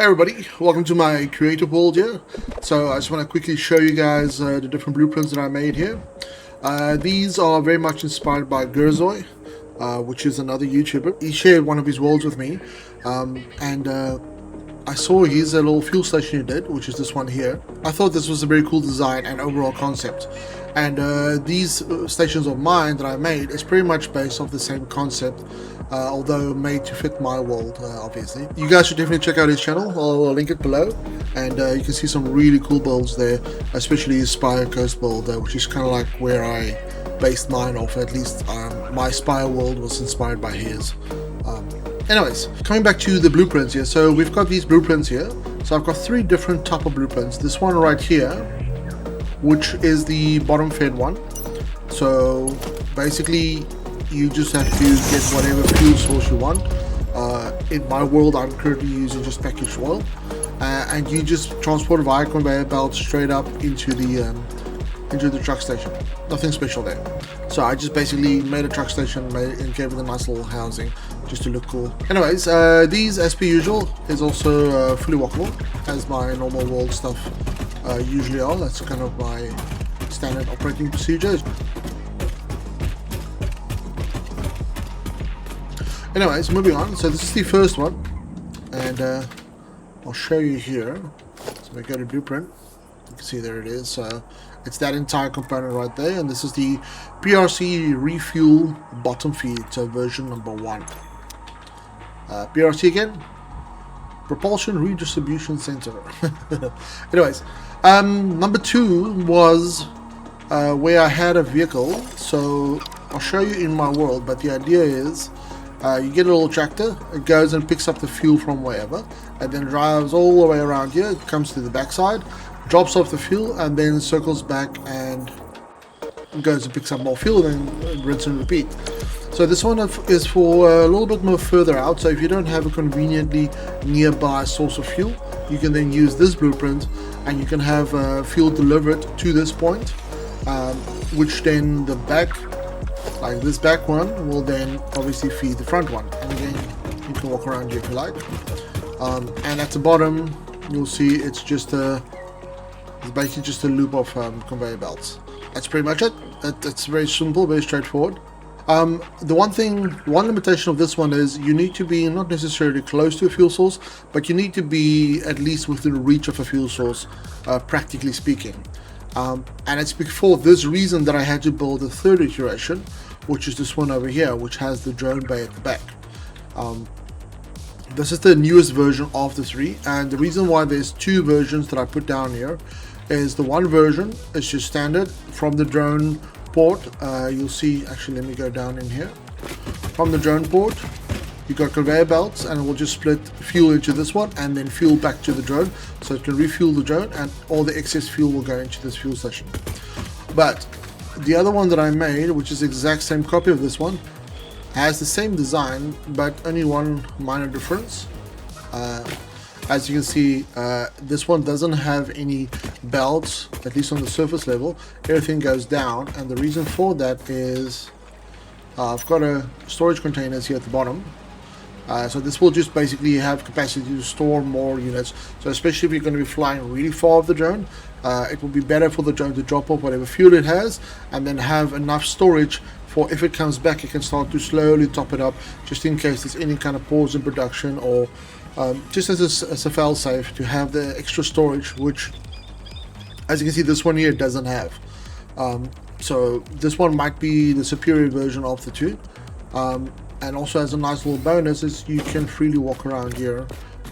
Everybody, welcome to my creative world here. So I just want to quickly show you guys the different blueprints that I made here. These are very much inspired by Gerzoy, which is another YouTuber. He shared one of his worlds with me, and I saw his little fuel station he did, which is this one here. I thought this was a very cool design and overall concept. And these stations of mine that I made is pretty much based off the same concept, although made to fit my world, obviously. You guys should definitely check out his channel. I'll link it below, and you can see some really cool builds there, especially his Spire Coast build, which is kind of like where I based mine off. At least my Spire world was inspired by his. Anyways, coming back to the blueprints here. So we've got these blueprints here. So I've got three different type of blueprints. This one right here, which is the bottom fed one. So basically you just have to get whatever fuel source you want. In my world, I'm currently using just packaged oil, and you just transport via conveyor belt straight up into the truck station. Nothing special there. So I just basically made a truck station and gave it a nice little housing just to look cool. Anyways, these, as per usual, is also fully walkable, as my normal world stuff usually are. That's kind of my standard operating procedure. Anyways, moving on. So this is the first one, and I'll show you here. So we go to blueprint. You can see there it is. So it's that entire component right there, and this is the PRC Refuel bottom feed, so version number 1. PRC again, Propulsion Redistribution Center. Anyways, number 2 was where I had a vehicle. So I'll show you in my world, but the idea is you get a little tractor, it goes and picks up the fuel from wherever, and then drives all the way around here. It comes to the backside, drops off the fuel, and then circles back and goes and picks up more fuel, and then rinse and repeat. So this one is for a little bit more further out. So if you don't have a conveniently nearby source of fuel, you can then use this blueprint, and you can have fuel delivered to this point, which then the back, like this back one, will then obviously feed the front one. And again, you can walk around here if you like. And at the bottom, you'll see it's just it's basically just a loop of conveyor belts. That's pretty much it. That's very simple, very straightforward. The one limitation of this one is you need to be not necessarily close to a fuel source, but you need to be at least within reach of a fuel source, practically speaking. And it's for this reason that I had to build a third iteration, which is this one over here, which has the drone bay at the back. This is the newest version of the 3, and the reason why there's 2 versions that I put down here is the one version is just standard from the drone port. You'll see, actually let me go down in here. From the drone port, you got conveyor belts, and it will just split fuel into this one and then fuel back to the drone, so it can refuel the drone, and all the excess fuel will go into this fuel station. But the other one that I made, which is the exact same copy of this one, has the same design but only one minor difference. As you can see, this one doesn't have any belts, at least on the surface level. Everything goes down, and the reason for that is I've got a storage containers here at the bottom. So this will just basically have capacity to store more units. So especially if you're going to be flying really far off the drone, it will be better for the drone to drop off whatever fuel it has, and then have enough storage for if it comes back, it can start to slowly top it up, just in case there's any kind of pause in production, or just as a fail-safe to have the extra storage, which, as you can see, this one here doesn't have. So this one might be the superior version of the 2. And also, as a nice little bonus, is you can freely walk around here,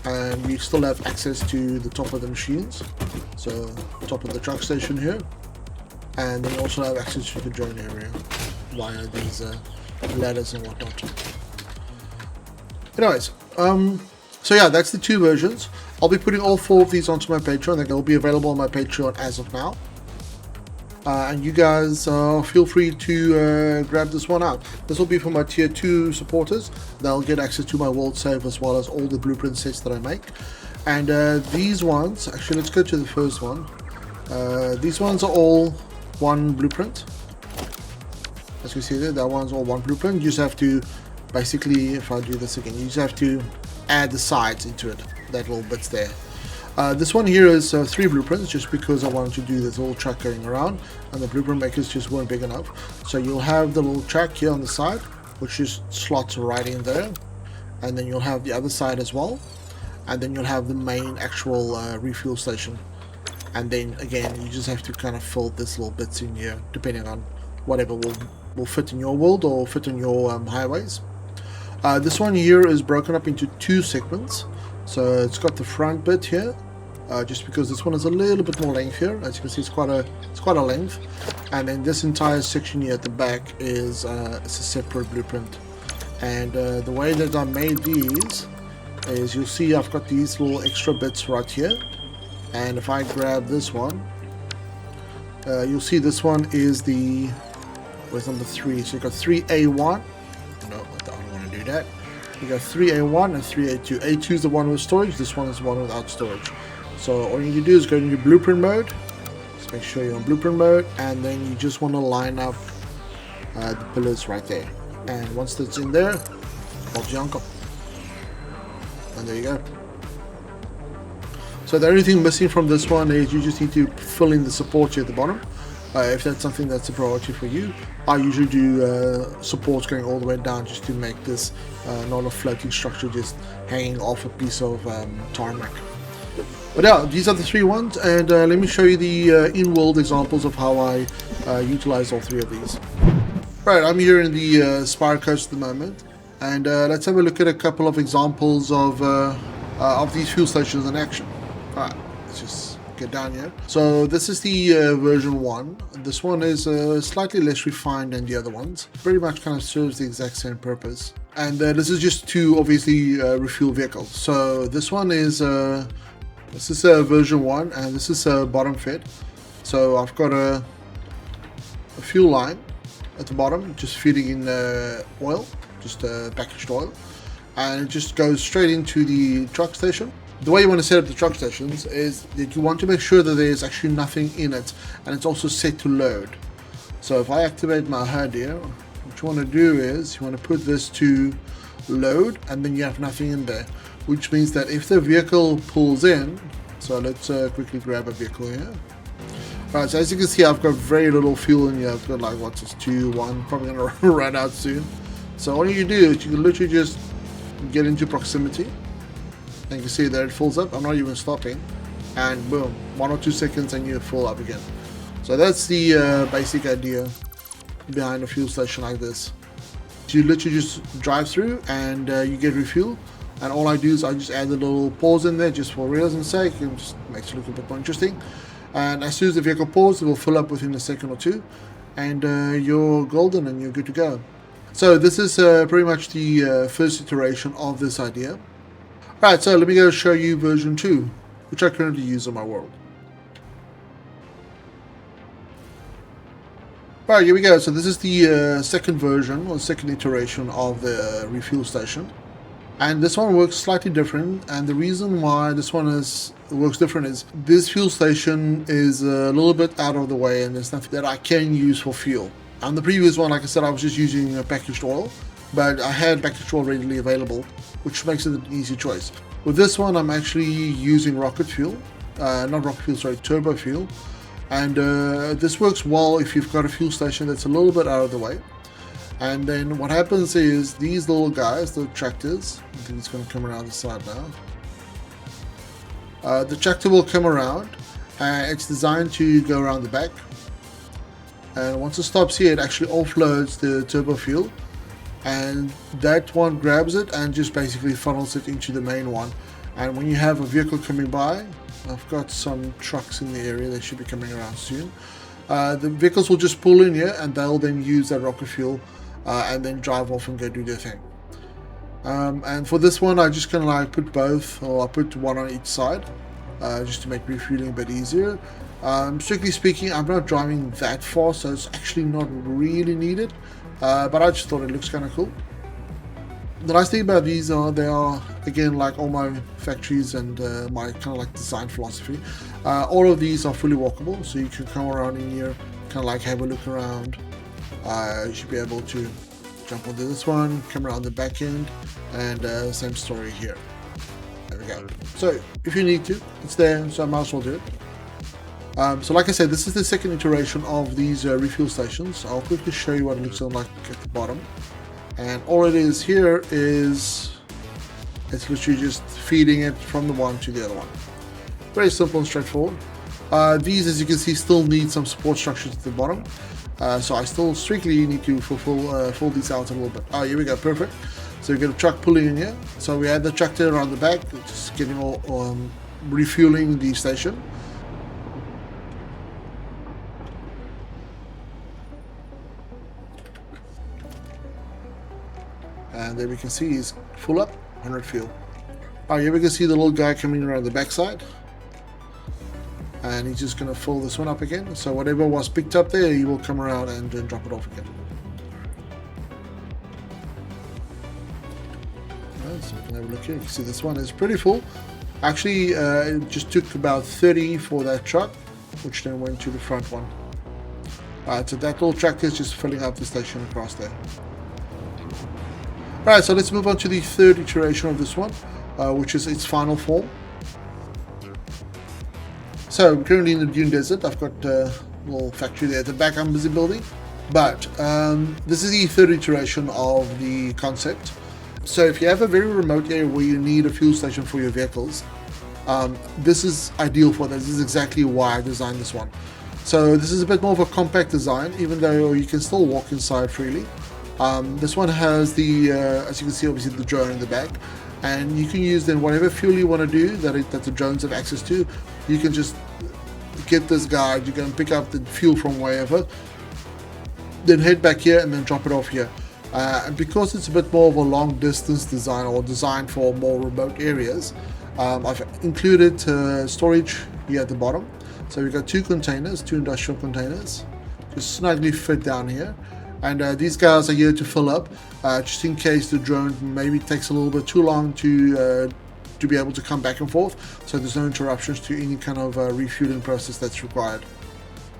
and you still have access to the top of the machines, so top of the truck station here, and then you also have access to the drone area via these ladders and whatnot. Anyways, so yeah, that's the 2 versions. I'll be putting all 4 of these onto my Patreon. They'll be available on my Patreon as of now. And you guys feel free to grab this one out. This will be for my tier 2 supporters. They'll get access to my world save as well as all the blueprint sets that I make. And these ones, actually let's go to the first one. These ones are all one blueprint. As you see there, that one's all one blueprint. You just have to basically, if I do this again, you just have to add the sides into it. that little bits there. This one here is 3 blueprints, just because I wanted to do this little track going around, and the blueprint makers just weren't big enough. So you'll have the little track here on the side, which just slots right in there, and then you'll have the other side as well, and then you'll have the main actual refuel station. And then again, you just have to kind of fill this little bits in here, depending on whatever will fit in your world or fit in your highways. This one here is broken up into 2 segments. So it's got the front bit here, just because this one is a little bit more length here. As you can see, it's quite a length. And then this entire section here at the back is it's a separate blueprint. And the way that I made these is, you'll see I've got these little extra bits right here. And if I grab this one, you'll see this one is the, where's number 3? So you've got 3A1. No, I don't want to do that. You got 3A1 and 3A2. A2 is the one with storage, this one is the one without storage. So all you need to do is go into blueprint mode. Just make sure you're on blueprint mode, and then you just want to line up the pillars right there. And once that's in there, Bob's your uncle. And there you go. So the only thing missing from this one is you just need to fill in the support here at the bottom. If that's something that's a priority for you. I usually do supports going all the way down, just to make this not a floating structure just hanging off a piece of tarmac. But yeah, these are the 3 ones, and let me show you the in-world examples of how I utilize all 3 of these. Right, I'm here in the Spire Coast at the moment, and let's have a look at a couple of examples of these fuel stations in action. Alright, let's just get down here. So this is the version 1. This one is slightly less refined than the other ones. Pretty much kind of serves the exact same purpose. And this is just to obviously refuel vehicles. So this one is version 1, and this is bottom fed. So I've got a fuel line at the bottom, just feeding in oil, just packaged oil, and it just goes straight into the truck station. The way you want to set up the truck stations is that you want to make sure that there's actually nothing in it, and it's also set to load. So if I activate my HUD here, what you want to do is you want to put this to load, and then you have nothing in there, which means that if the vehicle pulls in, so let's quickly grab a vehicle here. Right, so as you can see, I've got very little fuel in here. I've got like, what's this, 2, 1, probably gonna run out soon. So all you do is you can literally just get into proximity. And you can see that it fills up. I'm not even stopping, and boom, 1 or 2 seconds and you fill up again. So that's the basic idea behind a fuel station like this. You literally just drive through and you get refuel, and all I do is I just add a little pause in there just for realism's sake, and just makes it look a bit more interesting. And as soon as the vehicle pauses, it will fill up within a second or 2, and you're golden and you're good to go. So this is pretty much the first iteration of this idea. Right, so let me go show you version 2, which I currently use on my world. Right, here we go. So this is the second version, or second iteration of the refuel station. And this one works slightly different, and the reason why this one works different is this fuel station is a little bit out of the way, and there's nothing that I can use for fuel. On the previous one, like I said, I was just using packaged oil, but I had packaged oil readily available, which makes it an easy choice. With this one, I'm actually using rocket fuel, not rocket fuel, sorry, turbo fuel. And this works well if you've got a fuel station that's a little bit out of the way. And then what happens is these little guys, the tractors, I think it's going to come around the side now. The tractor will come around, and it's designed to go around the back. And once it stops here, it actually offloads the turbo fuel, and that one grabs it and just basically funnels it into the main one. And when you have a vehicle coming by, I've got some trucks in the area, they should be coming around soon. The vehicles will just pull in here, and they'll then use that rocket fuel and then drive off and go do their thing. And for this one, I just kind of like put both, or I put one on each side, just to make refueling a bit easier. Strictly speaking, I'm not driving that far, so it's actually not really needed, but I just thought it looks kind of cool. The nice thing about these are they are, again, like all my factories and my kind of like design philosophy, all of these are fully walkable, so you can come around in here, kind of like have a look around. You should be able to jump onto this one, come around the back end, and same story here. There we go. So if you need to, it's there, so I might as well do it. So like I said, this is the second iteration of these refuel stations. I'll quickly show you what it looks like at the bottom. And all it is here is, it's literally just feeding it from the one to the other one. Very simple and straightforward. These, as you can see, still need some support structures at the bottom. So I still strictly need to fill these out a little bit. Oh, here we go, perfect. So we get a truck pulling in here. So we had the tractor around the back, just getting all refueling the station. And there we can see he's full up, 100 fuel. Here we can see the little guy coming around the backside. And he's just going to fill this one up again. So whatever was picked up there, he will come around and drop it off again. Alright, so we can have a look here. You can see this one is pretty full. Actually, it just took about 30 for that truck, which then went to the front one. So that little tractor is just filling up the station across there. Alright, so let's move on to the third iteration of this one, which is its final form. So I'm currently in the Dune Desert. I've got a little factory there at the back I'm busy building. But this is the third iteration of the concept. So if you have a very remote area where you need a fuel station for your vehicles, this is ideal for that. This is exactly why I designed this one. So this is a bit more of a compact design, even though you can still walk inside freely. This one has the, as you can see, obviously the drone in the back, and you can use then whatever fuel you want to do that the drones have access to. You can just get this guide, you can pick up the fuel from wherever, then head back here and then drop it off here. And because it's a bit more of a long distance design, or designed for more remote areas, I've included storage here at the bottom. So we've got two containers, two industrial containers, just snugly fit down here. And these guys are here to fill up, just in case the drone maybe takes a little bit too long to be able to come back and forth, so there's no interruptions to any kind of refueling process that's required.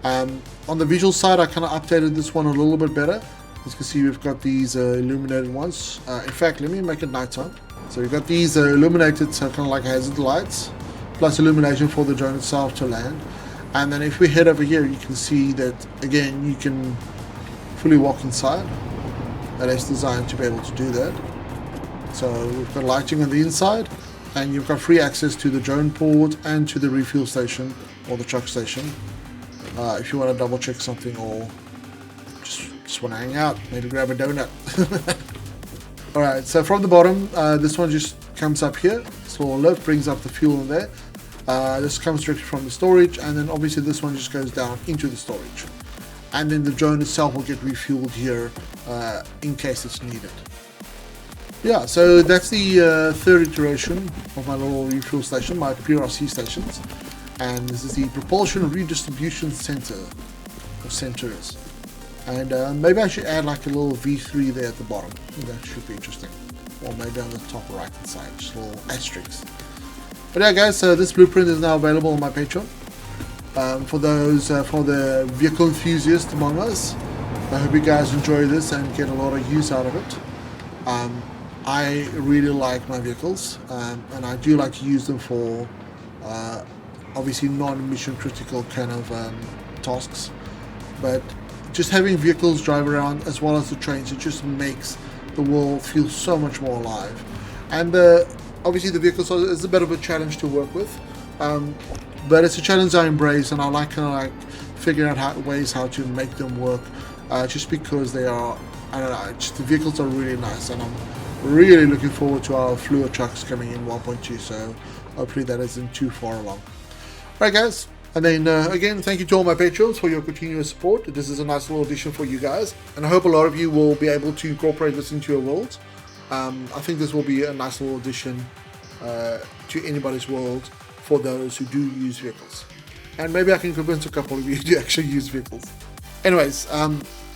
On the visual side, I kind of updated this one a little bit better. As you can see, we've got these illuminated ones. In fact, let me make it nighttime. So we've got these illuminated, so kind of like hazard lights, plus illumination for the drone itself to land. And then if we head over here, you can see that, again, you can fully walk inside. That is designed to be able to do that. So we've got lighting on the inside, and you've got free access to the drone port and to the refuel station or the truck station. If you want to double check something, or just want to hang out, maybe grab a donut. Alright, so from the bottom, this one just comes up here. So a lift brings up the fuel in there. This comes directly from the storage, and then obviously this one just goes down into the storage. And then the drone itself will get refueled here in case it's needed. Yeah, so that's the third iteration of my little refuel station, my PRC stations. And this is the propulsion redistribution center, or centers. And maybe I should add like a little V3 there at the bottom. That should be interesting. Or maybe on the top right hand side, just a little asterisk. But yeah guys, so this blueprint is now available on my Patreon. For those, for the vehicle enthusiasts among us, I hope you guys enjoy this and get a lot of use out of it. I really like my vehicles, and I do like to use them for obviously non-mission critical kind of tasks. But just having vehicles drive around as well as the trains, it just makes the world feel so much more alive. And obviously the vehicles is a bit of a challenge to work with. But it's a challenge I embrace, and I like kind of like figuring out ways how to make them work. Just because they are, I don't know, just the vehicles are really nice, and I'm really looking forward to our fluid trucks coming in 1.2. So hopefully that isn't too far along. Alright guys, and then again, thank you to all my patrons for your continuous support. This is a nice little addition for you guys, and I hope a lot of you will be able to incorporate this into your world. I think this will be a nice little addition to anybody's world for those who do use vehicles. And maybe I can convince a couple of you to actually use vehicles. Anyways,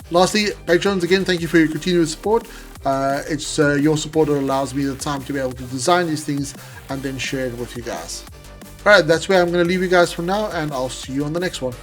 lastly, patrons, again, thank you for your continuous support. It's your support that allows me the time to be able to design these things and then share it with you guys. Alright, that's where I'm going to leave you guys for now, and I'll see you on the next one.